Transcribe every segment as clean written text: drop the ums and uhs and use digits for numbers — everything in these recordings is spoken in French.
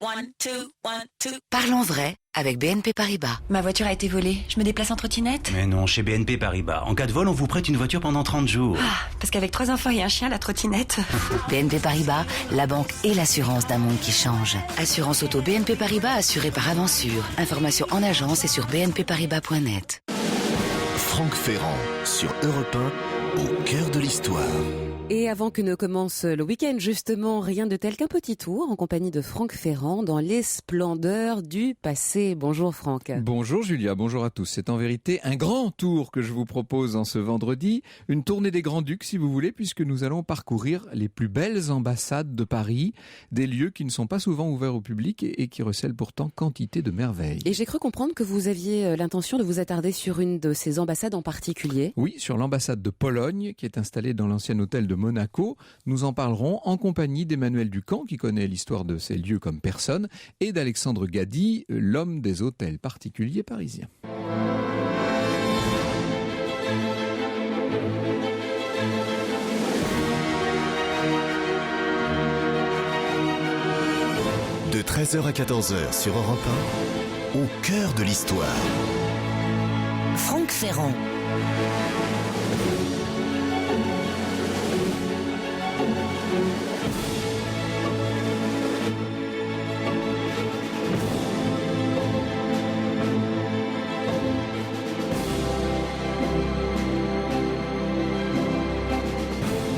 One, two, one, two. Parlons vrai avec BNP Paribas. Ma voiture a été volée. Je me déplace en trottinette. Mais non, chez BNP Paribas. En cas de vol, on vous prête une voiture pendant 30 jours. Parce qu'avec 3 enfants et un chien, la trottinette... BNP Paribas, la banque et l'assurance d'un monde qui change. Assurance auto BNP Paribas assurée par Avansure. Information en agence et sur bnpparibas.net. Franck Ferrand sur Europe 1, au cœur de l'histoire. Et avant que ne commence le week-end, justement, rien de tel qu'un petit tour en compagnie de Franck Ferrand dans les splendeurs du passé. Bonjour Franck. Bonjour Julia, bonjour à tous. C'est en vérité un grand tour que je vous propose en ce vendredi. Une tournée des Grands-Ducs si vous voulez, puisque nous allons parcourir les plus belles ambassades de Paris, des lieux qui ne sont pas souvent ouverts au public et qui recèlent pourtant quantité de merveilles. Et j'ai cru comprendre que vous aviez l'intention de vous attarder sur une de ces ambassades en particulier. Oui, sur l'ambassade de Pologne, qui est installée dans l'ancien hôtel de Monaco. Nous en parlerons en compagnie d'Emmanuel Ducamp, qui connaît l'histoire de ces lieux comme personne, et d'Alexandre Gady, l'homme des hôtels particuliers parisiens. De 13h à 14h sur Europe 1, au cœur de l'histoire. Franck Ferrand.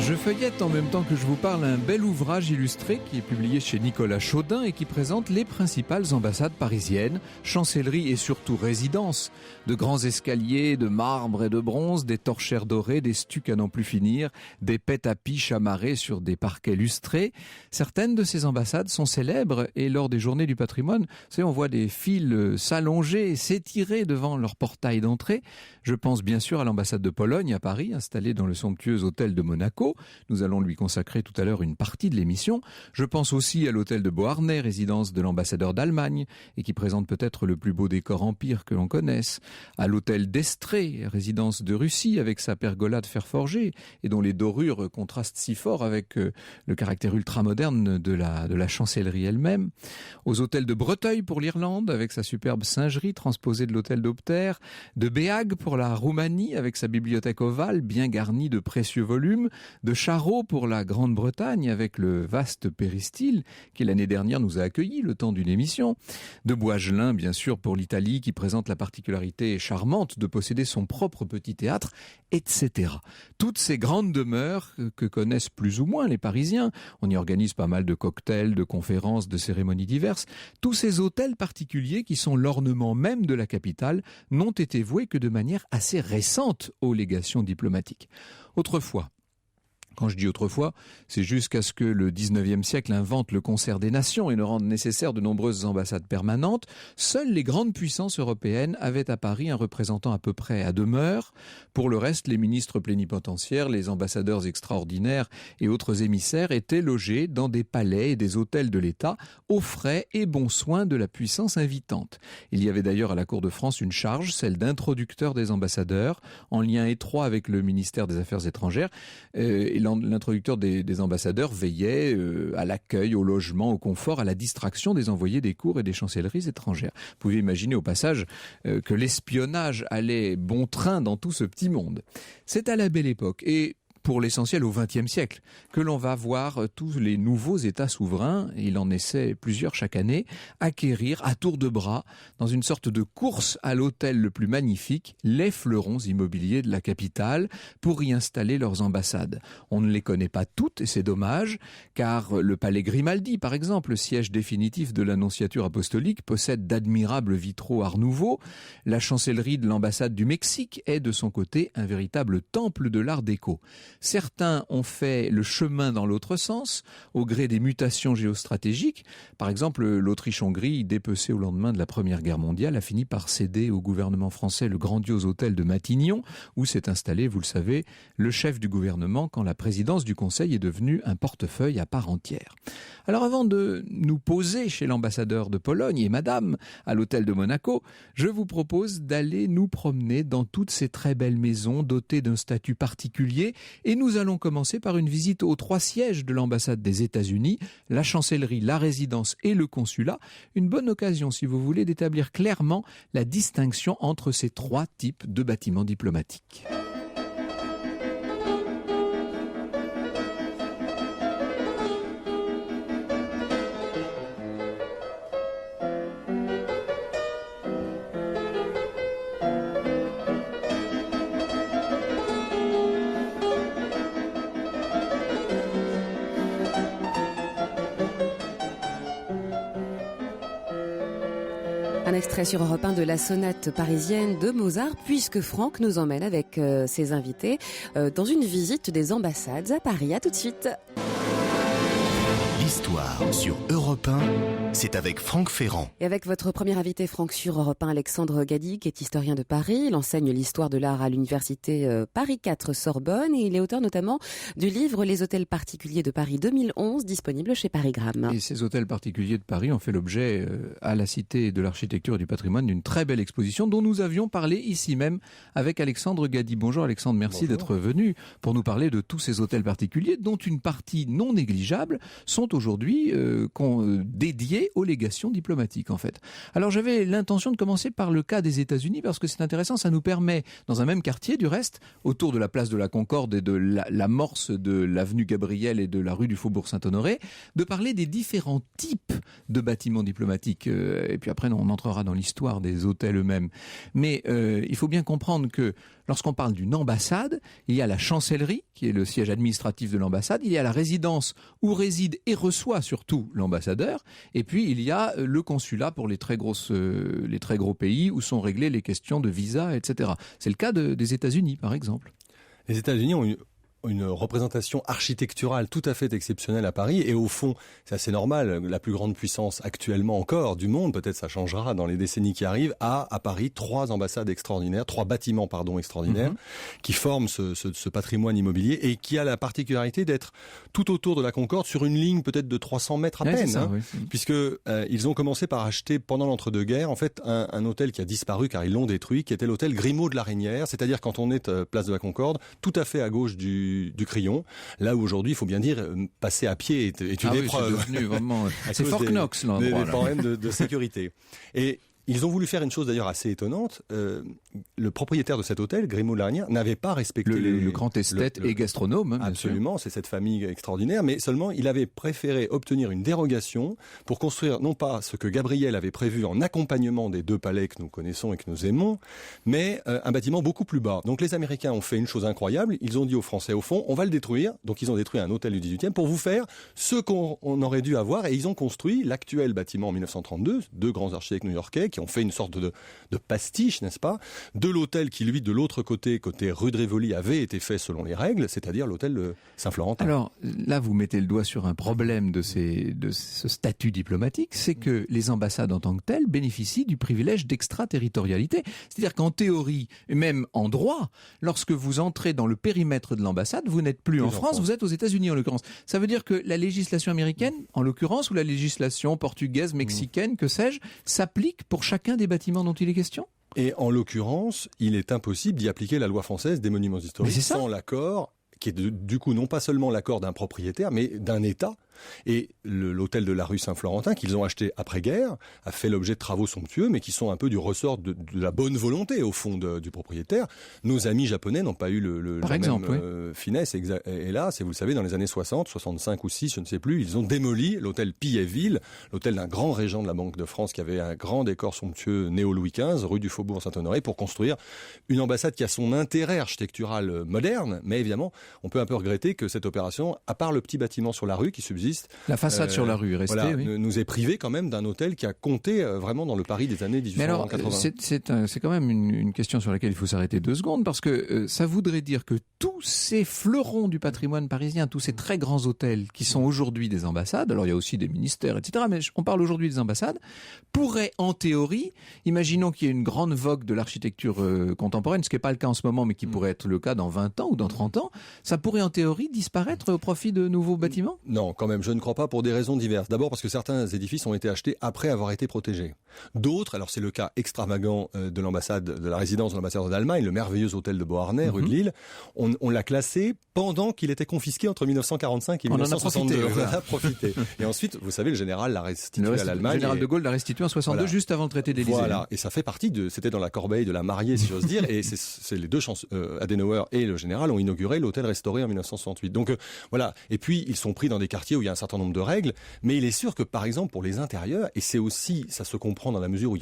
Je feuillette en même temps que je vous parle un bel ouvrage illustré qui est publié chez Nicolas Chaudin et qui présente les principales ambassades parisiennes, chancelleries et surtout résidences. De grands escaliers de marbre et de bronze, des torchères dorées, des stucs à n'en plus finir, des pais-tapis chamarrés sur des parquets lustrés. Certaines de ces ambassades sont célèbres et lors des journées du patrimoine, vous savez, on voit des files s'allonger, s'étirer devant leur portail d'entrée. Je pense bien sûr à l'ambassade de Pologne à Paris, installée dans le somptueux hôtel de Monaco. Nous allons lui consacrer tout à l'heure une partie de l'émission. Je pense aussi à l'hôtel de Beauharnais, résidence de l'ambassadeur d'Allemagne, et qui présente peut-être le plus beau décor empire que l'on connaisse. À l'hôtel d'Estrée, résidence de Russie, avec sa pergola de fer forgé, et dont les dorures contrastent si fort avec le caractère ultramoderne de la chancellerie elle-même. Aux hôtels de Breteuil pour l'Irlande, avec sa superbe singerie transposée de l'hôtel d'Opter. De Béhague pour la Roumanie, avec sa bibliothèque ovale, bien garnie de précieux volumes. De Charroux pour la Grande-Bretagne avec le vaste péristyle qui l'année dernière nous a accueillis le temps d'une émission. De Boigelin bien sûr pour l'Italie qui présente la particularité charmante de posséder son propre petit théâtre, etc. Toutes ces grandes demeures que connaissent plus ou moins les Parisiens, on y organise pas mal de cocktails, de conférences, de cérémonies diverses, tous ces hôtels particuliers qui sont l'ornement même de la capitale n'ont été voués que de manière assez récente aux légations diplomatiques. Autrefois, quand je dis autrefois, c'est jusqu'à ce que le 19e siècle invente le concert des nations et ne rende nécessaire de nombreuses ambassades permanentes, seules les grandes puissances européennes avaient à Paris un représentant à peu près à demeure. Pour le reste, les ministres plénipotentiaires, les ambassadeurs extraordinaires et autres émissaires étaient logés dans des palais et des hôtels de l'État aux frais et bons soins de la puissance invitante. Il y avait d'ailleurs à la cour de France une charge, celle d'introducteur des ambassadeurs, en lien étroit avec le ministère des Affaires étrangères. L'introducteur des ambassadeurs veillait à l'accueil, au logement, au confort, à la distraction des envoyés des cours et des chancelleries étrangères. Vous pouvez imaginer au passage que l'espionnage allait bon train dans tout ce petit monde. C'est à la belle époque et pour l'essentiel au XXe siècle, que l'on va voir tous les nouveaux États souverains, et il en essaie plusieurs chaque année, acquérir à tour de bras, dans une sorte de course à l'hôtel le plus magnifique, les fleurons immobiliers de la capitale pour y installer leurs ambassades. On ne les connaît pas toutes, et c'est dommage, car le palais Grimaldi, par exemple, le siège définitif de l'annonciature apostolique, possède d'admirables vitraux Art Nouveau. La chancellerie de l'ambassade du Mexique est, de son côté, un véritable temple de l'art déco. Certains ont fait le chemin dans l'autre sens, au gré des mutations géostratégiques. Par exemple, l'Autriche-Hongrie, dépecée au lendemain de la Première Guerre mondiale, a fini par céder au gouvernement français le grandiose hôtel de Matignon, où s'est installé, vous le savez, le chef du gouvernement quand la présidence du Conseil est devenue un portefeuille à part entière. Alors avant de nous poser chez l'ambassadeur de Pologne et madame à l'hôtel de Monaco, je vous propose d'aller nous promener dans toutes ces très belles maisons dotées d'un statut particulier Et nous allons commencer par une visite aux 3 sièges de l'ambassade des États-Unis, la chancellerie, la résidence et le consulat. Une bonne occasion, si vous voulez, d'établir clairement la distinction entre ces 3 types de bâtiments diplomatiques. Un extrait sur Europe 1 de la sonate parisienne de Mozart, puisque Franck nous emmène avec ses invités dans une visite des ambassades à Paris. À tout de suite. L'histoire sur Europe 1, c'est avec Franck Ferrand. Et avec votre premier invité, Franck, sur Europe 1, Alexandre Gady, qui est historien de Paris. Il enseigne l'histoire de l'art à l'université Paris 4 Sorbonne et il est auteur notamment du livre Les hôtels particuliers de Paris 2011, disponible chez Parigramme. Et ces hôtels particuliers de Paris ont fait l'objet à la Cité de l'Architecture et du Patrimoine d'une très belle exposition dont nous avions parlé ici même avec Alexandre Gady. Bonjour Alexandre, merci d'être venu pour nous parler de tous ces hôtels particuliers dont une partie non négligeable sont aujourd'hui dédiés aux légations diplomatiques en fait. Alors j'avais l'intention de commencer par le cas des États-Unis parce que c'est intéressant, ça nous permet, dans un même quartier du reste, autour de la place de la Concorde et de l'amorce de l'avenue Gabriel et de la rue du Faubourg Saint-Honoré, de parler des différents types de bâtiments diplomatiques. Et puis après on entrera dans l'histoire des hôtels eux-mêmes. Mais il faut bien comprendre que lorsqu'on parle d'une ambassade, il y a la chancellerie, qui est le siège administratif de l'ambassade, il y a la résidence où réside et reçoit surtout l'ambassadeur, et puis il y a le consulat pour les très gros pays où sont réglées les questions de visa, etc. C'est le cas des États-Unis, par exemple. Les États-Unis ont une représentation architecturale tout à fait exceptionnelle à Paris et au fond, c'est assez normal, la plus grande puissance actuellement encore du monde, peut-être ça changera dans les décennies qui arrivent, a à Paris 3 ambassades extraordinaires, 3 bâtiments extraordinaires qui forment ce patrimoine immobilier et qui a la particularité d'être tout autour de la Concorde sur une ligne peut-être de 300 mètres à peine, ça, oui. puisque ils ont commencé par acheter pendant l'entre-deux-guerres en fait un hôtel qui a disparu car ils l'ont détruit, qui était l'hôtel Grimaud de la Reynière, c'est-à-dire quand on est place de la Concorde, tout à fait à gauche du Crillon, là où aujourd'hui, il faut bien dire, passer à pied est une épreuve. C'est devenu vraiment... c'est Fort Knox, l'endroit. Des problèmes de sécurité. Et ils ont voulu faire une chose d'ailleurs assez étonnante. Le propriétaire de cet hôtel, Grimaud de la Reynière, n'avait pas respecté le grand esthète et gastronome. Hein, absolument, c'est cette famille extraordinaire. Mais seulement, il avait préféré obtenir une dérogation pour construire non pas ce que Gabriel avait prévu en accompagnement des 2 palais que nous connaissons et que nous aimons, mais un bâtiment beaucoup plus bas. Donc les Américains ont fait une chose incroyable. Ils ont dit aux Français, au fond, on va le détruire. Donc ils ont détruit un hôtel du 18e pour vous faire ce qu'on aurait dû avoir. Et ils ont construit l'actuel bâtiment en 1932, 2 grands architectes new-yorkais qui ont fait une sorte de pastiche, n'est-ce pas, de l'hôtel qui, lui, de l'autre côté rue de Rivoli, avait été fait selon les règles, c'est-à-dire l'hôtel Saint-Florentin. Alors, là, vous mettez le doigt sur un problème de ce statut diplomatique, c'est que les ambassades en tant que telles bénéficient du privilège d'extraterritorialité. C'est-à-dire qu'en théorie, et même en droit, lorsque vous entrez dans le périmètre de l'ambassade, vous n'êtes plus en France, vous êtes aux États-Unis en l'occurrence. Ça veut dire que la législation américaine, en l'occurrence, ou la législation portugaise, mexicaine, que sais-je, s'applique pour chacun des bâtiments dont il est question ? Et en l'occurrence, il est impossible d'y appliquer la loi française des monuments historiques sans l'accord, qui est du coup non pas seulement l'accord d'un propriétaire, mais d'un État. Et l'hôtel de la rue Saint-Florentin, qu'ils ont acheté après-guerre, a fait l'objet de travaux somptueux, mais qui sont un peu du ressort de la bonne volonté, au fond, du propriétaire. Nos amis japonais n'ont pas eu la même finesse. Et là, vous le savez, dans les années 60, 65 ou 6, je ne sais plus, ils ont démoli l'hôtel Pillet-Ville, l'hôtel d'un grand régent de la Banque de France qui avait un grand décor somptueux néo-Louis XV, rue du Faubourg Saint-Honoré, pour construire une ambassade qui a son intérêt architectural moderne. Mais évidemment, on peut un peu regretter que cette opération, à part le petit bâtiment sur la rue qui subsiste, la façade sur la rue est restée, voilà, oui. nous est privé quand même d'un hôtel qui a compté vraiment dans le Paris des années 1880. Mais alors, c'est quand même une question sur laquelle il faut s'arrêter 2 secondes, parce que ça voudrait dire que tous ces fleurons du patrimoine parisien, tous ces très grands hôtels qui sont aujourd'hui des ambassades, alors il y a aussi des ministères, etc., mais on parle aujourd'hui des ambassades, pourraient en théorie, imaginons qu'il y ait une grande vogue de l'architecture contemporaine, ce qui n'est pas le cas en ce moment, mais qui pourrait être le cas dans 20 ans ou dans 30 ans, ça pourrait en théorie disparaître au profit de nouveaux bâtiments ? Non, quand même, je ne crois pas pour des raisons diverses. D'abord parce que certains édifices ont été achetés après avoir été protégés. D'autres, alors c'est le cas extravagant de la résidence de l'ambassadeur d'Allemagne, le merveilleux hôtel de Beauharnais, rue de Lille, on l'a classé pendant qu'il était confisqué entre 1945 et 1962. On en a profité. Et ensuite, vous savez, le général l'a restitué à l'Allemagne. Le général de Gaulle l'a restitué en 62, juste avant le traité d'Élysée. Voilà, et ça fait partie c'était dans la corbeille de la mariée, si j'ose dire, et c'est les deux Adenauer et le général ont inauguré l'hôtel restauré en 1968. Donc voilà, et puis ils sont pris dans des quartiers où il y a un certain nombre de règles, mais il est sûr que par exemple pour les intérieurs, et c'est aussi, ça se comprend dans la mesure où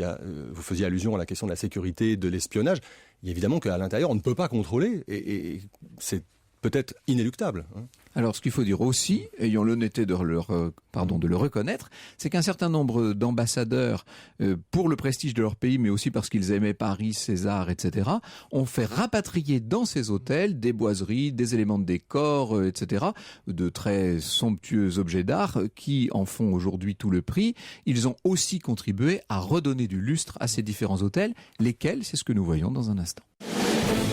vous faisiez allusion à la question de la sécurité, de l'espionnage, il y a évidemment qu'à l'intérieur on ne peut pas contrôler, et c'est peut-être inéluctable. Alors, ce qu'il faut dire aussi, ayant l'honnêteté de le reconnaître, c'est qu'un certain nombre d'ambassadeurs, pour le prestige de leur pays, mais aussi parce qu'ils aimaient Paris, César, etc., ont fait rapatrier dans ces hôtels des boiseries, des éléments de décor, etc., de très somptueux objets d'art qui en font aujourd'hui tout le prix. Ils ont aussi contribué à redonner du lustre à ces différents hôtels, lesquels, c'est ce que nous voyons dans un instant.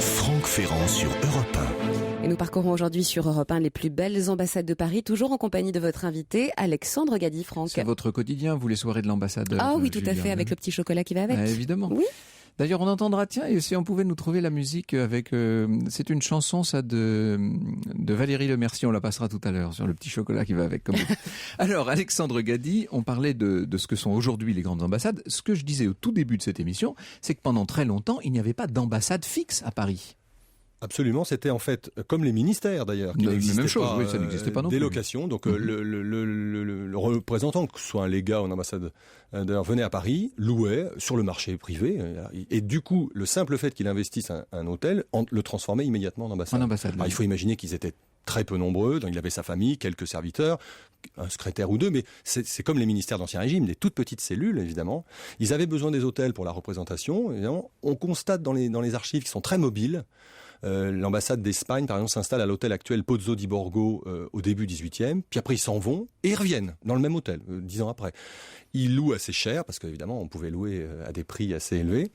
Franck Ferrand sur Europe 1. Et nous parcourons aujourd'hui sur Europe 1 les plus belles ambassades de Paris, toujours en compagnie de votre invité, Alexandre Gady, Franck. C'est votre quotidien, vous, les soirées de l'ambassadeur. Ah oui, tout à fait, avec le petit chocolat qui va avec. Évidemment. Oui. D'ailleurs, on entendra, tiens, et si on pouvait nous trouver la musique avec... c'est une chanson, ça, de Valérie Lemercier, on la passera tout à l'heure, sur le petit chocolat qui va avec. Alors, Alexandre Gady, on parlait de ce que sont aujourd'hui les grandes ambassades. Ce que je disais au tout début de cette émission, c'est que pendant très longtemps, il n'y avait pas d'ambassade fixe à Paris. Absolument, c'était en fait comme les ministères d'ailleurs, qui même chose, oui, ça n'existait pas non plus. Des locations, donc le représentant, que ce soit un légat ou un ambassadeur, venait à Paris, louait sur le marché privé, et du coup, le simple fait qu'il investisse un hôtel le transformait immédiatement en ambassade. Alors, il faut imaginer qu'ils étaient très peu nombreux, donc il avait sa famille, quelques serviteurs, un secrétaire ou deux, mais c'est comme les ministères d'Ancien Régime, des toutes petites cellules, évidemment. Ils avaient besoin des hôtels pour la représentation, évidemment. On constate dans les archives qu'ils sont très mobiles. L'ambassade d'Espagne, par exemple, s'installe à l'hôtel actuel Pozzo di Borgo au début 18e, puis après ils s'en vont et ils reviennent dans le même hôtel, 10 ans après. Ils louent assez cher, parce qu'évidemment on pouvait louer à des prix assez élevés,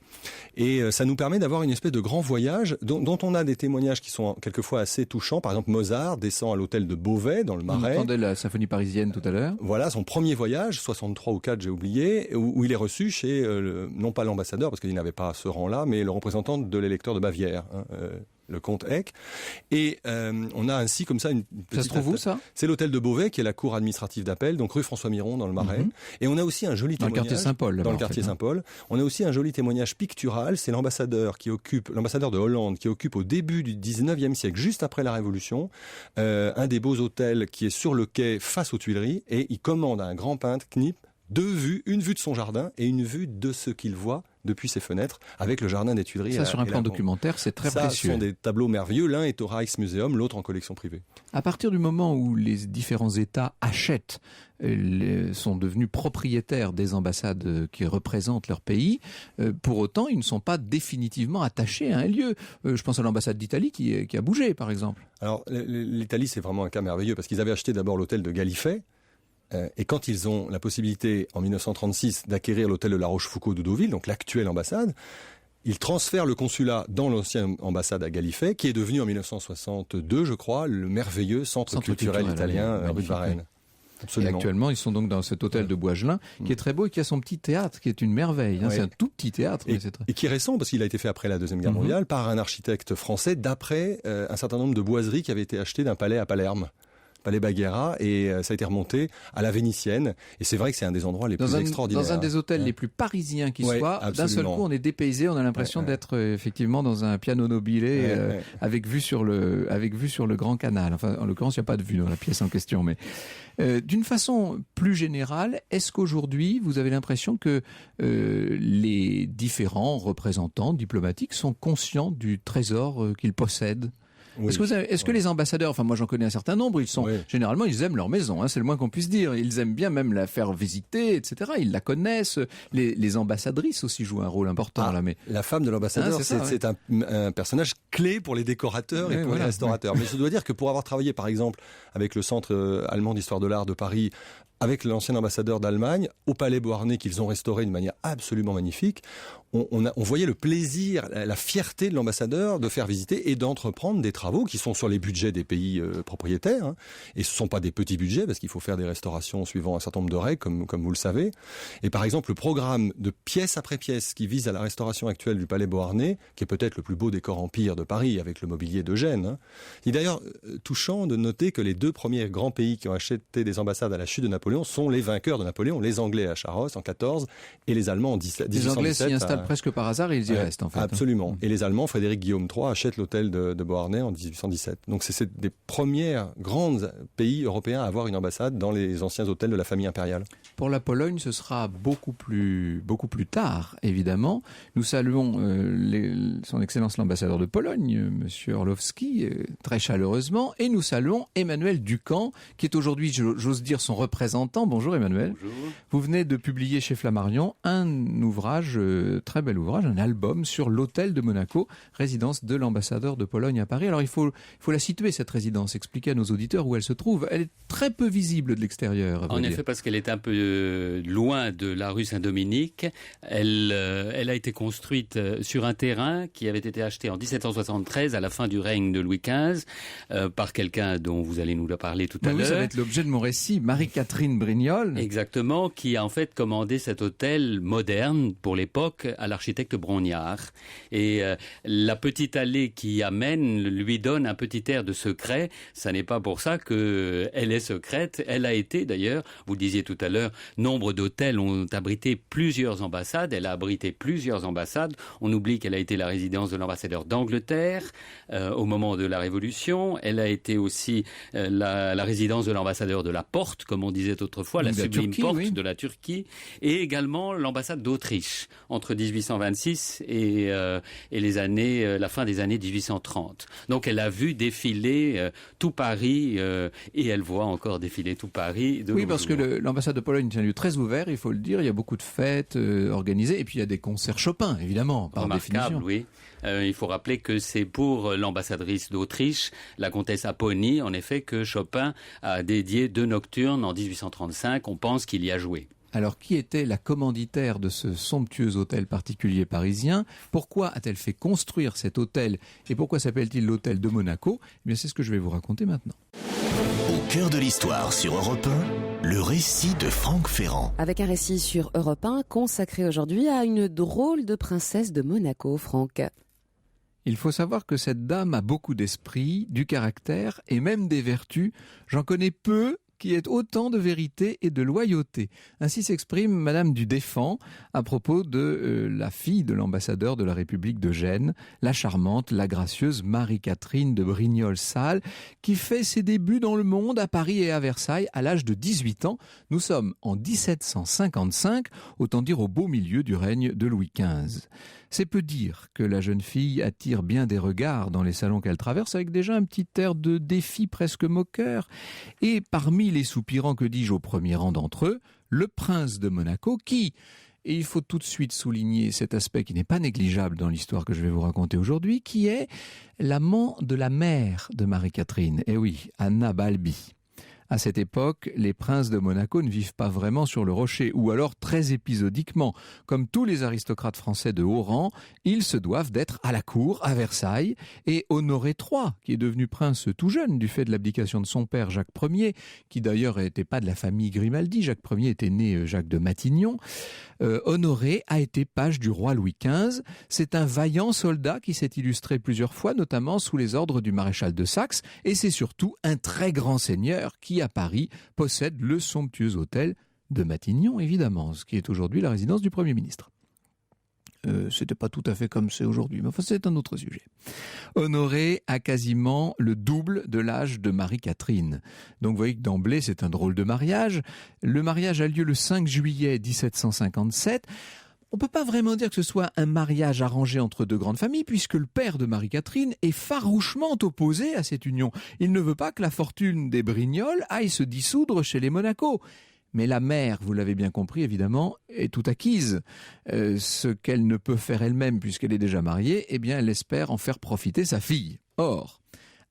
et ça nous permet d'avoir une espèce de grand voyage dont on a des témoignages qui sont quelquefois assez touchants. Par exemple, Mozart descend à l'hôtel de Beauvais, dans le Marais. On entendait la symphonie parisienne tout à l'heure. Voilà, son premier voyage, 63 ou 4, j'ai oublié, où il est reçu chez, non pas l'ambassadeur, parce qu'il n'avait pas ce rang-là, mais le représentant de l'électeur de Bavière, le comte Eck. Et on a ainsi comme ça une petite... Ça se trouve où, ça ? C'est l'hôtel de Beauvais, qui est la cour administrative d'appel, donc rue François Miron, dans le Marais. Et on a aussi un joli témoignage... Dans le quartier Saint-Paul. Dans le quartier Saint-Paul. On a aussi un joli témoignage pictural. C'est l'ambassadeur de Hollande, qui occupe au début du 19e siècle, juste après la Révolution, un des beaux hôtels qui est sur le quai face aux Tuileries, et il commande à un grand peintre, Knipp, deux vues, une vue de son jardin et une vue de ce qu'il voit depuis ses fenêtres, avec le jardin des Tuileries. Ça, sur un plan documentaire, c'est très précieux. Ça sont des tableaux merveilleux. L'un est au Rijksmuseum, l'autre en collection privée. À partir du moment où les différents États achètent, sont devenus propriétaires des ambassades qui représentent leur pays, pour autant, ils ne sont pas définitivement attachés à un lieu. Je pense à l'ambassade d'Italie qui a bougé, par exemple. Alors, l'Italie, c'est vraiment un cas merveilleux, parce qu'ils avaient acheté d'abord l'hôtel de Gallifet, et quand ils ont la possibilité, en 1936, d'acquérir l'hôtel de La Rochefoucauld de Deauville, donc l'actuelle ambassade, ils transfèrent le consulat dans l'ancienne ambassade à Gallifet, qui est devenu en 1962, je crois, le merveilleux centre culturel italien rue de Varennes. Absolument. Et actuellement, ils sont donc dans cet hôtel de Boisgelin, qui est très beau et qui a son petit théâtre, qui est une merveille. C'est un tout petit théâtre. Et qui est récent, parce qu'il a été fait après la Deuxième Guerre mondiale, par un architecte français, d'après un certain nombre de boiseries qui avaient été achetées d'un palais à Palerme. Palais Baghera, et ça a été remonté à la Vénitienne, et c'est vrai que c'est un des endroits les plus extraordinaires. Dans un des hôtels les plus parisiens qui soit, d'un seul coup on est dépaysé, on a l'impression d'être effectivement dans un piano nobilé avec vue sur le Grand Canal. Enfin, en l'occurrence, il n'y a pas de vue dans la pièce en question, mais d'une façon plus générale, est-ce qu'aujourd'hui vous avez l'impression que les différents représentants diplomatiques sont conscients du trésor qu'ils possèdent ? Oui. Est-ce que les ambassadeurs, enfin moi j'en connais un certain nombre, généralement ils aiment leur maison, c'est le moins qu'on puisse dire. Ils aiment bien même la faire visiter, etc. Ils la connaissent. Les ambassadrices aussi jouent un rôle important là. Mais la femme de l'ambassadeur, c'est un personnage clé pour les décorateurs et pour les restaurateurs. Mais je dois dire que pour avoir travaillé par exemple avec le Centre allemand d'histoire de l'art de Paris avec l'ancien ambassadeur d'Allemagne, au Palais Beauharnais qu'ils ont restauré d'une manière absolument magnifique, on voyait le plaisir, la fierté de l'ambassadeur de faire visiter et d'entreprendre des travaux qui sont sur les budgets des pays propriétaires. Hein. Et ce ne sont pas des petits budgets parce qu'il faut faire des restaurations suivant un certain nombre de règles, comme vous le savez. Et par exemple, le programme de pièce après pièce qui vise à la restauration actuelle du Palais Beauharnais, qui est peut-être le plus beau décor empire de Paris avec le mobilier de Gênes. Hein. Il est d'ailleurs touchant de noter que les 2 premiers grands pays qui ont acheté des ambassades à la chute de Napoléon sont les vainqueurs de Napoléon, les Anglais à Charros en 14 et les Allemands en 1817. Les Anglais s'y installent presque par hasard et ils y restent en fait. Absolument. Hein. Et les Allemands, Frédéric Guillaume III, achètent l'hôtel de Beauharnais en 1817. Donc c'est des premiers grands pays européens à avoir une ambassade dans les anciens hôtels de la famille impériale. Pour la Pologne, ce sera beaucoup plus tard, évidemment. Nous saluons son Excellence l'ambassadeur de Pologne, Monsieur Orlowski, très chaleureusement, et nous saluons Emmanuel Ducamp, qui est aujourd'hui, j'ose dire, son représentant. Bonjour Emmanuel. Bonjour. Vous venez de publier chez Flammarion un ouvrage, très bel ouvrage, un album sur l'hôtel de Monaco, résidence de l'ambassadeur de Pologne à Paris. Alors il faut la situer, cette résidence, expliquer à nos auditeurs où elle se trouve. Elle est très peu visible de l'extérieur. En effet, parce qu'elle est un peu loin de la rue Saint-Dominique. Elle a été construite sur un terrain qui avait été acheté en 1773 à la fin du règne de Louis XV par quelqu'un dont vous allez nous parler tout à l'heure. Oui, ça va être l'objet de mon récit, Marie-Catherine Brignol. Exactement, qui a en fait commandé cet hôtel moderne pour l'époque à l'architecte Brongniart. Et la petite allée qui amène lui donne un petit air de secret. Ça n'est pas pour ça qu'elle est secrète. Elle a été d'ailleurs, vous le disiez tout à l'heure, nombre d'hôtels ont abrité plusieurs ambassades. Elle a abrité plusieurs ambassades. On oublie qu'elle a été la résidence de l'ambassadeur d'Angleterre au moment de la Révolution. Elle a été aussi la résidence de l'ambassadeur de la Porte, comme on disait autrefois, la sublime Porte de la Turquie, et également l'ambassade d'Autriche entre 1826 et la fin des années 1830. Donc elle a vu défiler tout Paris et elle voit encore défiler tout Paris. Oui, parce que l'ambassade de Pologne est un lieu très ouvert, il faut le dire. Il y a beaucoup de fêtes organisées et puis il y a des concerts Chopin, évidemment, par définition. Oui. Il faut rappeler que c'est pour l'ambassadrice d'Autriche, la comtesse Apponyi, en effet, que Chopin a dédié 2 nocturnes en 1835. On pense qu'il y a joué. Alors, qui était la commanditaire de ce somptueux hôtel particulier parisien? Pourquoi a-t-elle fait construire cet hôtel? Et pourquoi s'appelle-t-il l'hôtel de Monaco? Eh bien, c'est ce que je vais vous raconter maintenant. Au cœur de l'histoire sur Europe 1, le récit de Franck Ferrand. Avec un récit sur Europe 1 consacré aujourd'hui à une drôle de princesse de Monaco, Franck. Il faut savoir que cette dame a beaucoup d'esprit, du caractère et même des vertus. J'en connais peu qui ait autant de vérité et de loyauté. Ainsi s'exprime Madame du Défend à propos de la fille de l'ambassadeur de la République de Gênes, la charmante, la gracieuse Marie-Catherine de Brignol-Salles, qui fait ses débuts dans le monde à Paris et à Versailles à l'âge de 18 ans. Nous sommes en 1755, autant dire au beau milieu du règne de Louis XV. C'est peu dire que la jeune fille attire bien des regards dans les salons qu'elle traverse avec déjà un petit air de défi presque moqueur. Et parmi les soupirants, que dis-je, au premier rang d'entre eux, le prince de Monaco qui, et il faut tout de suite souligner cet aspect qui n'est pas négligeable dans l'histoire que je vais vous raconter aujourd'hui, qui est l'amant de la mère de Marie-Catherine. Eh oui, Anna Balbi. À cette époque, les princes de Monaco ne vivent pas vraiment sur le rocher, ou alors très épisodiquement. Comme tous les aristocrates français de haut rang, ils se doivent d'être à la cour, à Versailles, et Honoré III, qui est devenu prince tout jeune du fait de l'abdication de son père Jacques Ier, qui d'ailleurs n'était pas de la famille Grimaldi, Jacques Ier était né Jacques de Matignon. Honoré a été page du roi Louis XV. C'est un vaillant soldat qui s'est illustré plusieurs fois, notamment sous les ordres du maréchal de Saxe, et c'est surtout un très grand seigneur qui, à Paris, possède le somptueux hôtel de Matignon, évidemment, ce qui est aujourd'hui la résidence du Premier ministre. C'était pas tout à fait comme c'est aujourd'hui, mais enfin c'est un autre sujet. Honoré a quasiment le double de l'âge de Marie-Catherine. Donc vous voyez que d'emblée c'est un drôle de mariage. Le mariage a lieu le 5 juillet 1757. On ne peut pas vraiment dire que ce soit un mariage arrangé entre deux grandes familles, puisque le père de Marie-Catherine est farouchement opposé à cette union. Il ne veut pas que la fortune des Brignol aille se dissoudre chez les Monaco. Mais la mère, vous l'avez bien compris évidemment, est tout acquise. Ce qu'elle ne peut faire elle-même puisqu'elle est déjà mariée, eh bien elle espère en faire profiter sa fille. Or,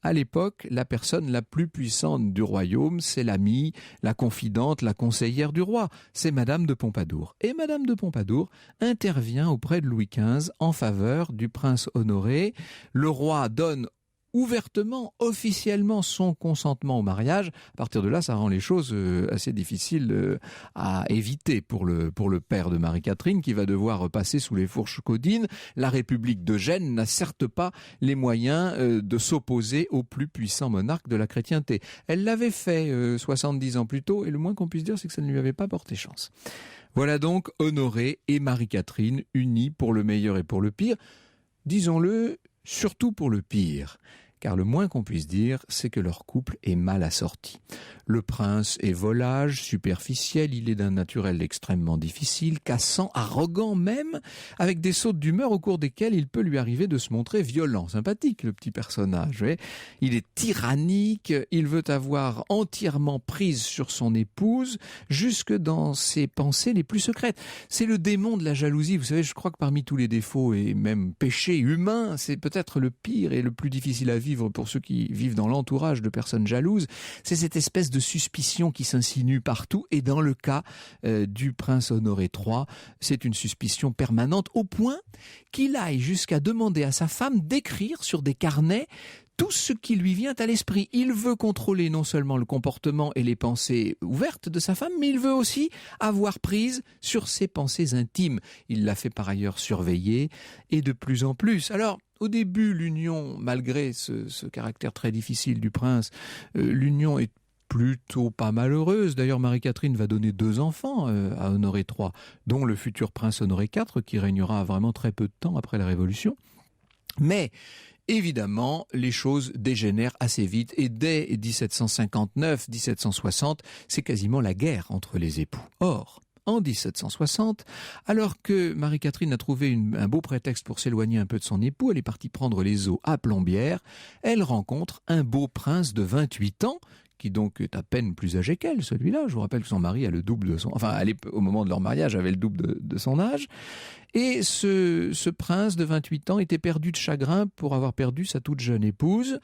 À l'époque, la personne la plus puissante du royaume, c'est l'amie, la confidente, la conseillère du roi. C'est Madame de Pompadour. Et Madame de Pompadour intervient auprès de Louis XV en faveur du prince Honoré. Le roi donne ouvertement, officiellement son consentement au mariage. À partir de là, ça rend les choses assez difficiles à éviter pour le père de Marie-Catherine, qui va devoir passer sous les fourches caudines. La République de Gênes n'a certes pas les moyens de s'opposer au plus puissant monarque de la chrétienté. Elle l'avait fait 70 ans plus tôt, et le moins qu'on puisse dire, c'est que ça ne lui avait pas porté chance. Voilà donc Honoré et Marie-Catherine unis pour le meilleur et pour le pire. Disons-le, surtout pour le pire. Car le moins qu'on puisse dire, c'est que leur couple est mal assorti. Le prince est volage, superficiel, il est d'un naturel extrêmement difficile, cassant, arrogant même, avec des sautes d'humeur au cours desquelles il peut lui arriver de se montrer violent, sympathique, le petit personnage. Vous voyez, il est tyrannique, il veut avoir entièrement prise sur son épouse, jusque dans ses pensées les plus secrètes. C'est le démon de la jalousie. Vous savez, je crois que parmi tous les défauts et même péchés humains, c'est peut-être le pire et le plus difficile à vivre pour ceux qui vivent dans l'entourage de personnes jalouses, c'est cette espèce de suspicion qui s'insinue partout, et dans le cas du prince Honoré III, c'est une suspicion permanente au point qu'il aille jusqu'à demander à sa femme d'écrire sur des carnets tout ce qui lui vient à l'esprit. Il veut contrôler non seulement le comportement et les pensées ouvertes de sa femme, mais il veut aussi avoir prise sur ses pensées intimes. Il l'a fait par ailleurs surveiller, et de plus en plus. Alors, au début, l'union, malgré ce caractère très difficile du prince, l'union est plutôt pas malheureuse. D'ailleurs, Marie-Catherine va donner 2 enfants à Honoré III, dont le futur prince Honoré IV, qui régnera vraiment très peu de temps après la Révolution. Mais évidemment, les choses dégénèrent assez vite, et dès 1759-1760, c'est quasiment la guerre entre les époux. Or, en 1760, alors que Marie-Catherine a trouvé un beau prétexte pour s'éloigner un peu de son époux, elle est partie prendre les eaux à Plombières, elle rencontre un beau prince de 28 ans, qui donc est à peine plus âgé qu'elle, celui-là. Je vous rappelle que son mari a le double de son... Enfin, au moment de leur mariage, avait le double de son âge. Et ce prince de 28 ans était perdu de chagrin pour avoir perdu sa toute jeune épouse.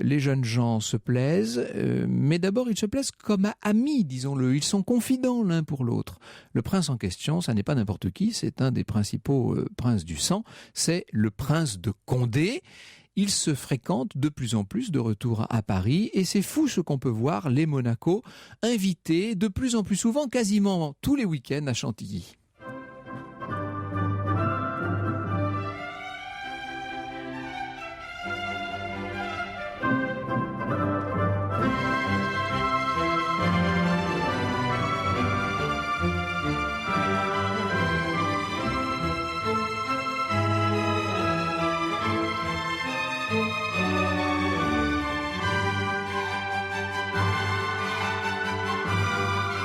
Les jeunes gens se plaisent, mais d'abord ils se plaisent comme amis, disons-le. Ils sont confidents l'un pour l'autre. Le prince en question, ça n'est pas n'importe qui, c'est un des principaux princes du sang, c'est le prince de Condé. Ils se fréquentent de plus en plus de retour à Paris, et c'est fou ce qu'on peut voir, les Monaco invités de plus en plus souvent, quasiment tous les week-ends à Chantilly.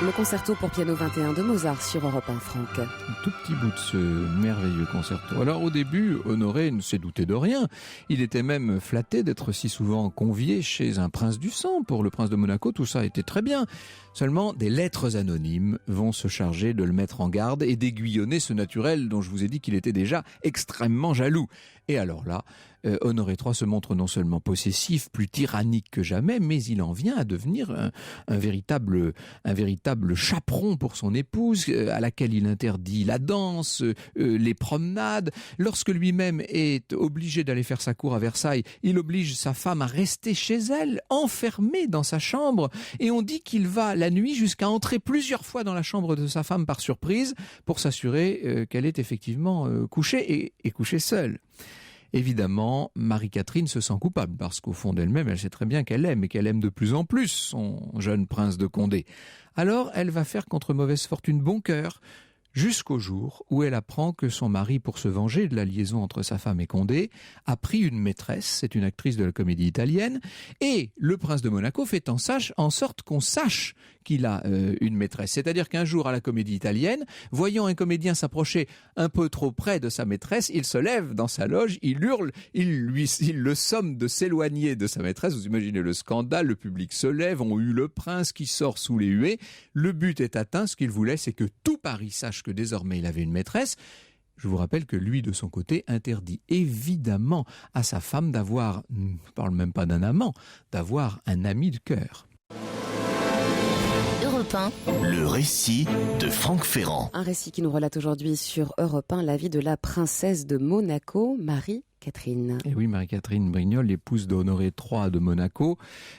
Le concerto pour piano 21 de Mozart sur Europe 1, Franck. Un tout petit bout de ce merveilleux concerto. Alors au début, Honoré ne s'est douté de rien. Il était même flatté d'être si souvent convié chez un prince du sang. Pour le prince de Monaco, tout ça était très bien. Seulement, des lettres anonymes vont se charger de le mettre en garde et d'aiguillonner ce naturel dont je vous ai dit qu'il était déjà extrêmement jaloux. Et alors là, Honoré III se montre non seulement possessif, plus tyrannique que jamais, mais il en vient à devenir un véritable chaperon pour son épouse, à laquelle il interdit la danse, les promenades. Lorsque lui-même est obligé d'aller faire sa cour à Versailles, il oblige sa femme à rester chez elle, enfermée dans sa chambre, et on dit qu'il va la nuit jusqu'à entrer plusieurs fois dans la chambre de sa femme par surprise pour s'assurer qu'elle est effectivement couchée et couchée seule. Évidemment, Marie-Catherine se sent coupable parce qu'au fond d'elle-même, elle sait très bien qu'elle aime et qu'elle aime de plus en plus son jeune prince de Condé. Alors, elle va faire contre mauvaise fortune bon cœur, jusqu'au jour où elle apprend que son mari, pour se venger de la liaison entre sa femme et Condé, a pris une maîtresse, c'est une actrice de la comédie italienne, et le prince de Monaco fait en sorte qu'on sache qu'il a une maîtresse. C'est-à-dire qu'un jour, à la comédie italienne, voyant un comédien s'approcher un peu trop près de sa maîtresse, il se lève dans sa loge, il hurle, il le somme de s'éloigner de sa maîtresse. Vous imaginez le scandale, le public se lève, on hue le prince qui sort sous les huées. Le but est atteint, ce qu'il voulait, c'est que tout Paris sache que désormais il avait une maîtresse. Je vous rappelle que lui, de son côté, interdit évidemment à sa femme d'avoir, je ne parle même pas d'un amant, d'avoir un ami de cœur. Europe 1. Le récit de Franck Ferrand. Un récit qui nous relate aujourd'hui sur Europe 1 la vie de la princesse de Monaco, Marie-Catherine. Et oui, Marie-Catherine Brignol, l'épouse d'Honoré III de Monaco,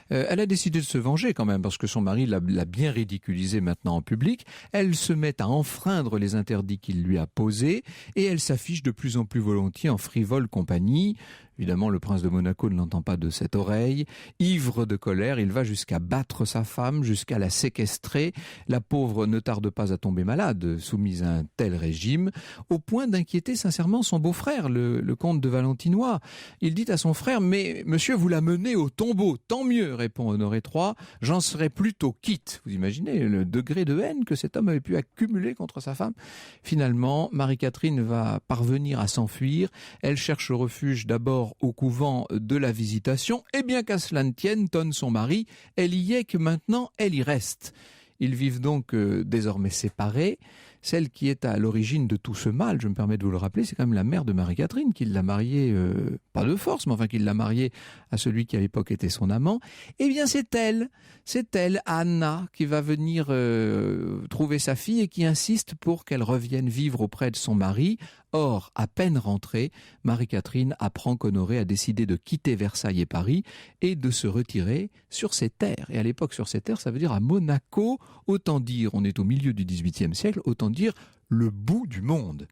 elle a décidé de se venger quand même parce que son mari l'a bien ridiculisée maintenant en public. Elle se met à enfreindre les interdits qu'il lui a posés et elle s'affiche de plus en plus volontiers en frivole compagnie. Évidemment, le prince de Monaco ne l'entend pas de cette oreille. Ivre de colère, il va jusqu'à battre sa femme, jusqu'à la séquestrer. La pauvre ne tarde pas à tomber malade, soumise à un tel régime, au point d'inquiéter sincèrement son beau-frère, le comte de Valentinois. Il dit à son frère « Mais monsieur, vous la menez au tombeau. Tant mieux », répond Honoré III. « J'en serais plutôt quitte. » Vous imaginez le degré de haine que cet homme avait pu accumuler contre sa femme. Finalement, Marie-Catherine va parvenir à s'enfuir. Elle cherche refuge d'abord au couvent de la Visitation, et bien qu'à cela ne tienne, tonne son mari, elle y est que maintenant elle y reste. Ils vivent donc désormais séparés. Celle qui est à l'origine de tout ce mal, je me permets de vous le rappeler, c'est quand même la mère de Marie-Catherine, qui l'a mariée, pas de force, mais enfin qui l'a mariée à celui qui à l'époque était son amant. Eh bien c'est elle, Anna, qui va venir trouver sa fille et qui insiste pour qu'elle revienne vivre auprès de son mari. Or, à peine rentrée, Marie-Catherine apprend qu'Honoré a décidé de quitter Versailles et Paris et de se retirer sur ses terres. Et à l'époque, sur ses terres, ça veut dire à Monaco, autant dire, on est au milieu du XVIIIe siècle, autant dire le bout du monde.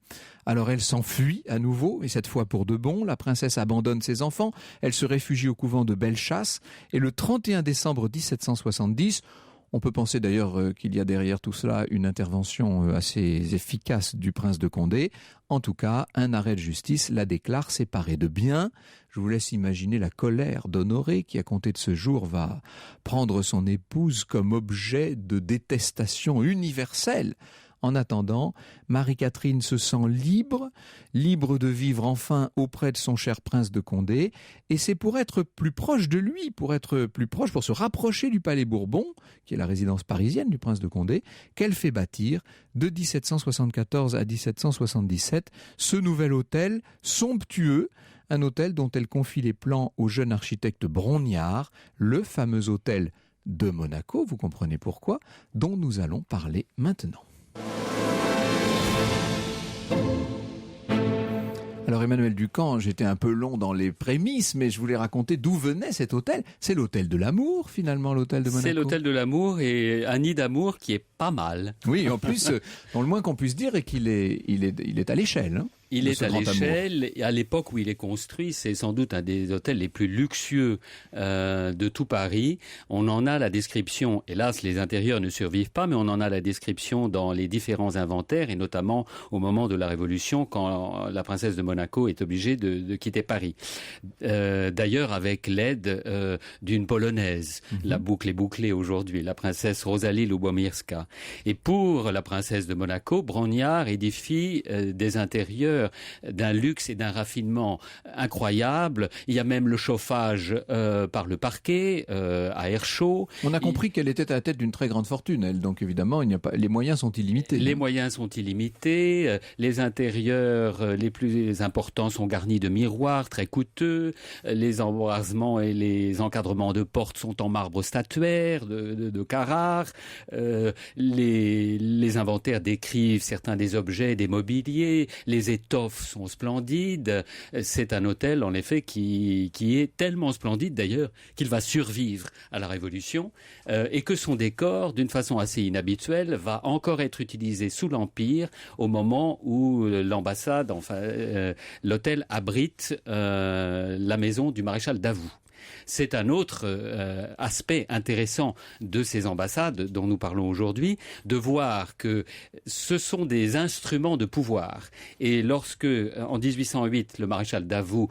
Alors elle s'enfuit à nouveau, et cette fois pour de bon. La princesse abandonne ses enfants, elle se réfugie au couvent de Bellechasse, et le 31 décembre 1770, on peut penser d'ailleurs qu'il y a derrière tout cela une intervention assez efficace du prince de Condé. En tout cas, un arrêt de justice la déclare séparée de biens. Je vous laisse imaginer la colère d'Honoré qui, à compter de ce jour, va prendre son épouse comme objet de détestation universelle. En attendant, Marie-Catherine se sent libre de vivre enfin auprès de son cher prince de Condé, et c'est pour être plus proche de lui, pour se rapprocher du palais Bourbon, qui est la résidence parisienne du prince de Condé, qu'elle fait bâtir de 1774 à 1777 ce nouvel hôtel somptueux, un hôtel dont elle confie les plans au jeune architecte Brongniart, le fameux hôtel de Monaco, vous comprenez pourquoi, dont nous allons parler maintenant. Alors Emmanuel Ducamp, j'étais un peu long dans les prémices, mais je voulais raconter d'où venait cet hôtel. C'est l'hôtel de l'amour, finalement, l'hôtel de Monaco. C'est l'hôtel de l'amour et un nid d'amour qui est pas mal. Oui, en plus, dans le moins qu'on puisse dire, est qu'il est à l'échelle. Hein. Il est à l'échelle. À l'époque où il est construit, c'est sans doute un des hôtels les plus luxueux de tout Paris. On en a la description, hélas les intérieurs ne survivent pas, mais on en a la description dans les différents inventaires, et notamment au moment de la Révolution, quand la princesse de Monaco est obligée de quitter Paris. D'ailleurs avec l'aide d'une Polonaise. La boucle est bouclée aujourd'hui, la princesse Rosalie Lubomirska. Et pour la princesse de Monaco, Brongniart édifie des intérieurs d'un luxe et d'un raffinement incroyable. Il y a même le chauffage par le parquet, à air chaud. On a compris qu'elle était à la tête d'une très grande fortune, elle. Donc évidemment, les moyens sont illimités. Les moyens sont illimités. Les intérieurs les plus importants sont garnis de miroirs très coûteux. Les embrasements et les encadrements de portes sont en marbre statuaire, de Carrare. Les inventaires décrivent certains des objets, des mobiliers. Les étoffes sont splendides. C'est un hôtel, en effet, qui est tellement splendide, d'ailleurs, qu'il va survivre à la Révolution et que son décor, d'une façon assez inhabituelle, va encore être utilisé sous l'Empire au moment où l'ambassade, l'hôtel abrite la maison du maréchal Davout. C'est un autre aspect intéressant de ces ambassades dont nous parlons aujourd'hui, de voir que ce sont des instruments de pouvoir. Et lorsque, en 1808, le maréchal Davout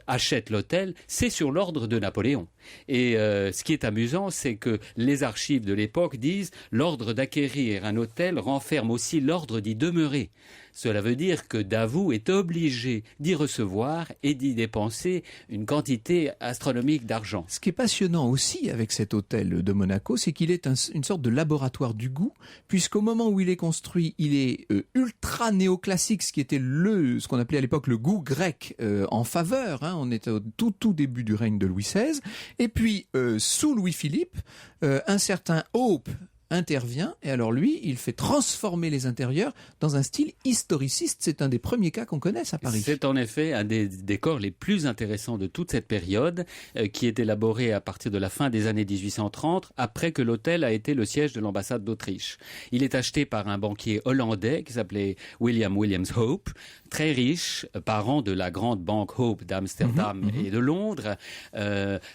achète l'hôtel, c'est sur l'ordre de Napoléon. Et ce qui est amusant, c'est que les archives de l'époque disent « l'ordre d'acquérir un hôtel renferme aussi l'ordre d'y demeurer ». Cela veut dire que Davout est obligé d'y recevoir et d'y dépenser une quantité astronomique d'argent. Ce qui est passionnant aussi avec cet hôtel de Monaco, c'est qu'il est une sorte de laboratoire du goût, puisqu'au moment où il est construit, il est ultra néoclassique, ce qui était ce qu'on appelait à l'époque le goût grec en faveur. On était au tout début du règne de Louis XVI. Et puis, sous Louis-Philippe, un certain Hope intervient, et alors lui, il fait transformer les intérieurs dans un style historiciste. C'est un des premiers cas qu'on connaisse à Paris. C'est en effet un des décors les plus intéressants de toute cette période, qui est élaboré à partir de la fin des années 1830, après que l'hôtel a été le siège de l'ambassade d'Autriche. Il est acheté par un banquier hollandais qui s'appelait William Williams Hope, très riche, parent de la grande banque Hope d'Amsterdam et de Londres,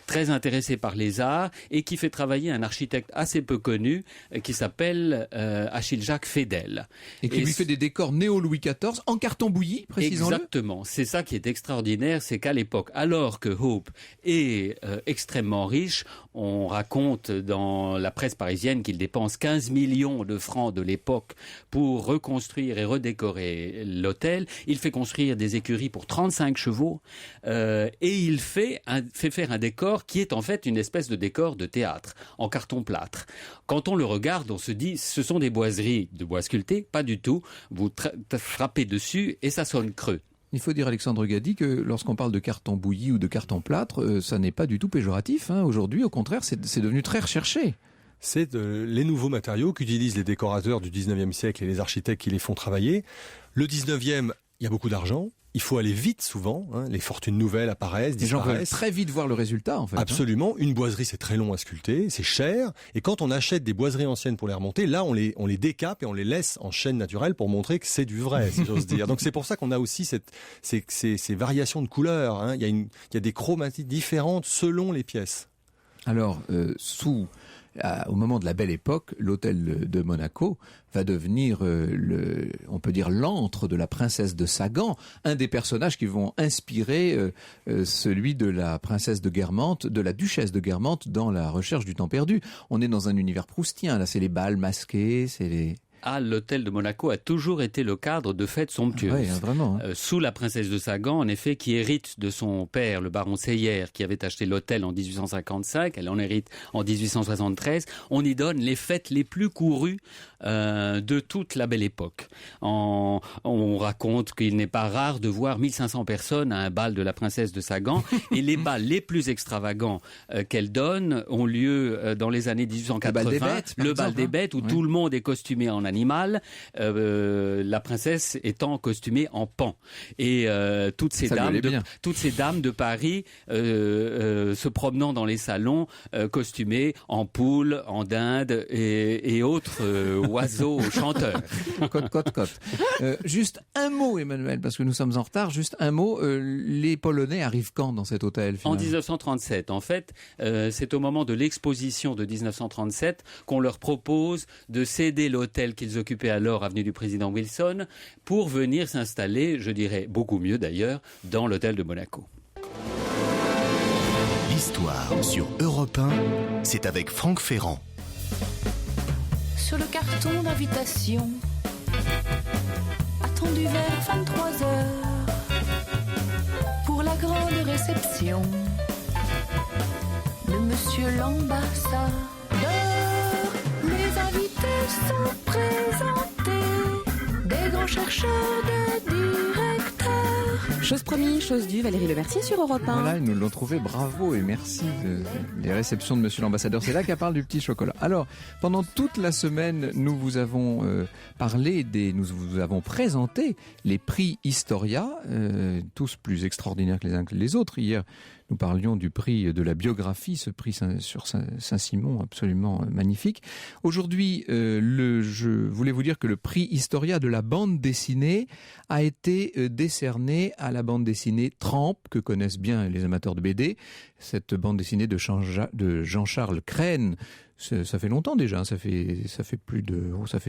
très intéressé par les arts, et qui fait travailler un architecte assez peu connu, qui s'appelle Achille Jacques Fedel. Et qui lui fait des décors néo-Louis XIV en carton bouilli, précisons-le. Exactement. C'est ça qui est extraordinaire, c'est qu'à l'époque, alors que Hope est extrêmement riche, on raconte dans la presse parisienne qu'il dépense 15 millions de francs de l'époque pour reconstruire et redécorer l'hôtel. Il fait construire des écuries pour 35 chevaux et il fait faire un décor qui est en fait une espèce de décor de théâtre en carton-plâtre. Quand on le regarde, on se dit ce sont des boiseries de bois sculpté, pas du tout. Vous frappez dessus et ça sonne creux. Il faut dire, Alexandre Gady, que lorsqu'on parle de carton bouilli ou de carton plâtre, ça n'est pas du tout péjoratif. Aujourd'hui, au contraire, c'est devenu très recherché. C'est les nouveaux matériaux qu'utilisent les décorateurs du 19e siècle et les architectes qui les font travailler. Le 19e, il y a beaucoup d'argent. Il faut aller vite souvent, les fortunes nouvelles apparaissent, disparaissent. Les gens veulent très vite voir le résultat, en fait. Absolument. Une boiserie, c'est très long à sculpter, c'est cher. Et quand on achète des boiseries anciennes pour les remonter, là, on les décape et on les laisse en chaîne naturelle pour montrer que c'est du vrai, si j'ose dire. Donc c'est pour ça qu'on a aussi ces variations de couleurs. Il y a des chromatiques différentes selon les pièces. Alors, au moment de la Belle Époque, l'hôtel de Monaco va devenir, on peut dire, l'antre de la princesse de Sagan, un des personnages qui vont inspirer celui de la princesse de Guermantes, de la duchesse de Guermantes dans La Recherche du temps perdu. On est dans un univers proustien, là, c'est les bals masqués, c'est les... L'hôtel de Monaco a toujours été le cadre de fêtes somptueuses. Oui, vraiment. Sous la princesse de Sagan, en effet, qui hérite de son père, le baron Seyer, qui avait acheté l'hôtel en 1855, elle en hérite en 1873, on y donne les fêtes les plus courues de toute la Belle Époque. On raconte qu'il n'est pas rare de voir 1500 personnes à un bal de la princesse de Sagan, et les bals les plus extravagants qu'elle donne ont lieu dans les années 1880. Le bal des bêtes, où tout le monde est costumé en animal, la princesse étant costumée en paon. Et toutes ces dames de Paris se promenant dans les salons costumées en poule, en dinde et autres oiseaux chanteurs. Cote. Juste un mot, Emmanuel, parce que nous sommes en retard. Juste un mot. Les Polonais arrivent quand dans cet hôtel, finalement ? En 1937. En fait, c'est au moment de l'exposition de 1937 qu'on leur propose de céder l'hôtel qu'ils occupaient alors, avenue du Président Wilson, pour venir s'installer, je dirais beaucoup mieux d'ailleurs, dans l'hôtel de Monaco. L'histoire sur Europe 1, c'est avec Franck Ferrand. Sur le carton d'invitation, attendu vers 23h, pour la grande réception de Monsieur l'ambassadeur. Les invités sont présentés, des grands chercheurs, des directeurs. Chose promise, chose due, Valérie Lemercier sur Europe 1. Voilà, ils nous l'ont trouvé, bravo et merci des réceptions de Monsieur l'ambassadeur. C'est là qu'elle parle du petit chocolat. Alors, pendant toute la semaine, nous vous avons nous vous avons présenté les prix Historia, tous plus extraordinaires que les uns que les autres. Hier, nous parlions du prix de la biographie, ce prix sur Saint-Simon, absolument magnifique. Aujourd'hui, je voulais vous dire que le prix Historia de la bande dessinée a été décerné à la bande dessinée Tramp, que connaissent bien les amateurs de BD. Cette bande dessinée de Jean-Charles Crène. Ça fait longtemps déjà, ça fait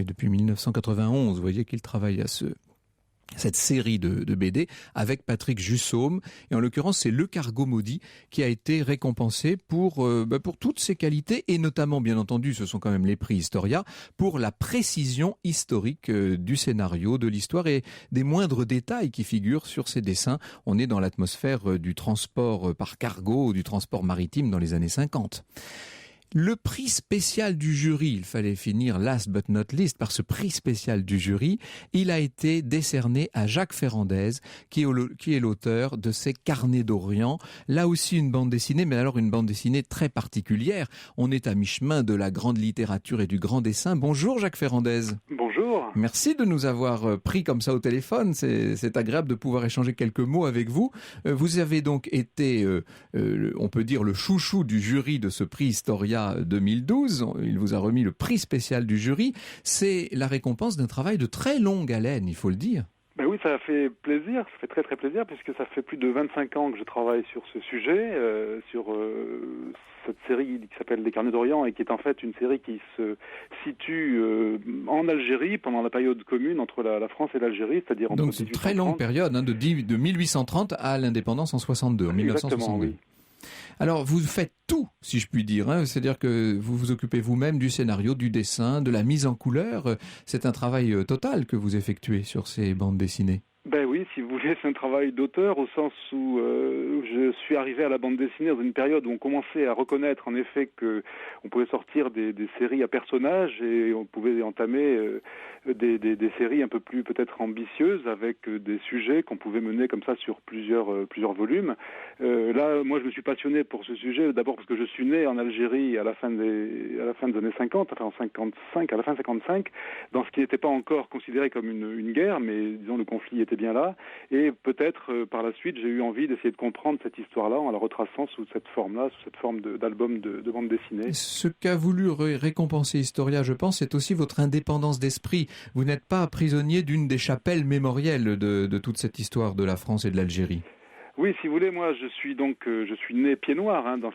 depuis 1991. Vous voyez qu'il travaille cette série de BD avec Patrick Jussaume. Et en l'occurrence, c'est Le Cargo Maudit qui a été récompensé pour toutes ses qualités et notamment, bien entendu, ce sont quand même les prix Historia, pour la précision historique du scénario, de l'histoire et des moindres détails qui figurent sur ces dessins. On est dans l'atmosphère du transport par cargo ou du transport maritime dans les années 50. Le prix spécial du jury, il fallait finir last but not least par ce prix spécial du jury, il a été décerné à Jacques Ferrandez, qui est l'auteur de ces Carnets d'Orient. Là aussi une bande dessinée, mais alors une bande dessinée très particulière. On est à mi-chemin de la grande littérature et du grand dessin. Bonjour Jacques Ferrandez. Bonjour. Merci de nous avoir pris comme ça au téléphone. C'est agréable de pouvoir échanger quelques mots avec vous. Vous avez donc été, on peut dire, le chouchou du jury de ce prix Historia 2012. Il vous a remis le prix spécial du jury. C'est la récompense d'un travail de très longue haleine, il faut le dire. Ben oui, ça fait plaisir, ça fait très très plaisir, puisque ça fait plus de 25 ans que je travaille sur ce sujet, sur cette série qui s'appelle Les Carnets d'Orient et qui est en fait une série qui se situe en Algérie pendant la période commune entre la France et l'Algérie, c'est-à-dire entre donc c'est une très longue période, de 1830 à l'indépendance en 62, en 1962. Oui. Alors vous faites tout, si je puis dire, c'est-à-dire que vous vous occupez vous-même du scénario, du dessin, de la mise en couleur. C'est un travail total que vous effectuez sur ces bandes dessinées. Ben oui, si vous voulez, c'est un travail d'auteur au sens où je suis arrivé à la bande dessinée dans une période où on commençait à reconnaître en effet que on pouvait sortir des séries à personnages et on pouvait entamer des séries un peu plus peut-être ambitieuses avec des sujets qu'on pouvait mener comme ça sur plusieurs volumes. Là, moi, je me suis passionné pour ce sujet d'abord parce que je suis né en Algérie à la fin des années 50, enfin en 55, à la fin 55, dans ce qui n'était pas encore considéré comme une guerre, mais disons le conflit était bien là. Et peut-être par la suite, j'ai eu envie d'essayer de comprendre cette histoire-là en la retraçant sous cette forme-là, sous cette forme d'album de bande dessinée. Ce qu'a voulu récompenser Historia, je pense, c'est aussi votre indépendance d'esprit. Vous n'êtes pas prisonnier d'une des chapelles mémorielles de toute cette histoire de la France et de l'Algérie. Oui, si vous voulez, moi je suis né pied noir dans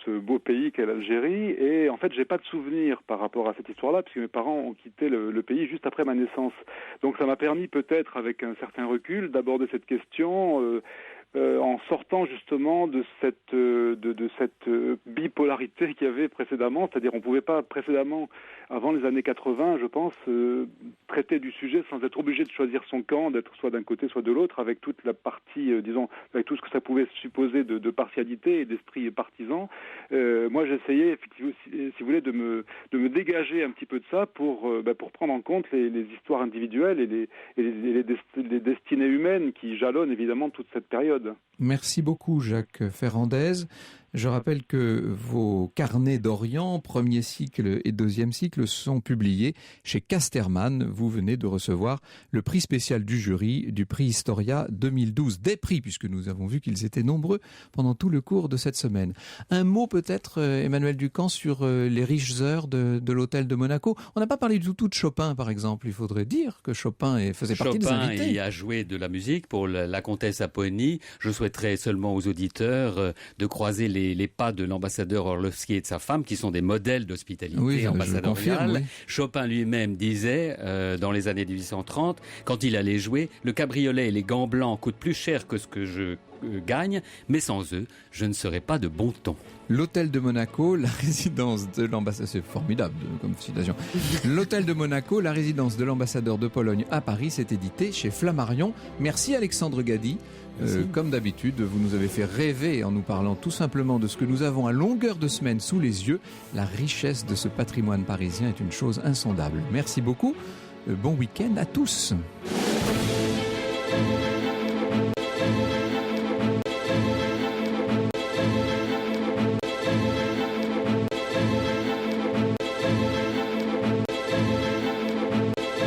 ce beau pays qu'est l'Algérie et en fait j'ai pas de souvenir par rapport à cette histoire-là puisque mes parents ont quitté le pays juste après ma naissance. Donc ça m'a permis peut-être avec un certain recul d'aborder cette question en sortant justement de cette bipolarité qu'il y avait précédemment, c'est-à-dire on pouvait pas précédemment, avant les années 80, je pense, traiter du sujet sans être obligé de choisir son camp, d'être soit d'un côté soit de l'autre, avec toute la partie, avec tout ce que ça pouvait supposer de partialité et d'esprit partisan. Moi j'essayais effectivement, si vous voulez, de me dégager un petit peu de ça pour prendre en compte les histoires individuelles et les destinées humaines qui jalonnent évidemment toute cette période. Merci beaucoup Jacques Ferrandez. Je rappelle que vos Carnets d'Orient, premier cycle et deuxième cycle, sont publiés chez Casterman. Vous venez de recevoir le prix spécial du jury du prix Historia 2012. Des prix, puisque nous avons vu qu'ils étaient nombreux pendant tout le cours de cette semaine. Un mot peut-être, Emmanuel Ducamp, sur les riches heures de l'hôtel de Monaco. On n'a pas parlé du tout de Chopin, par exemple. Il faudrait dire que Chopin faisait partie des invités. Chopin y a joué de la musique pour la comtesse Apponyi. Je souhaiterais seulement aux auditeurs de croiser les pas de l'ambassadeur Orlovski et de sa femme, qui sont des modèles d'hospitalité ambassadoriale. Oui. Chopin lui-même disait, dans les années 1830, quand il allait jouer, le cabriolet et les gants blancs coûtent plus cher que ce que je gagne, mais sans eux, je ne serais pas de bon ton. L'hôtel de Monaco, la résidence de l'ambassadeur, c'est formidable comme citation. L'hôtel de Monaco, la résidence de l'ambassadeur de Pologne à Paris, c'est édité chez Flammarion. Merci Alexandre Gady. Comme d'habitude, vous nous avez fait rêver en nous parlant tout simplement de ce que nous avons à longueur de semaine sous les yeux. La richesse de ce patrimoine parisien est une chose insondable. Merci beaucoup. Bon week-end à tous.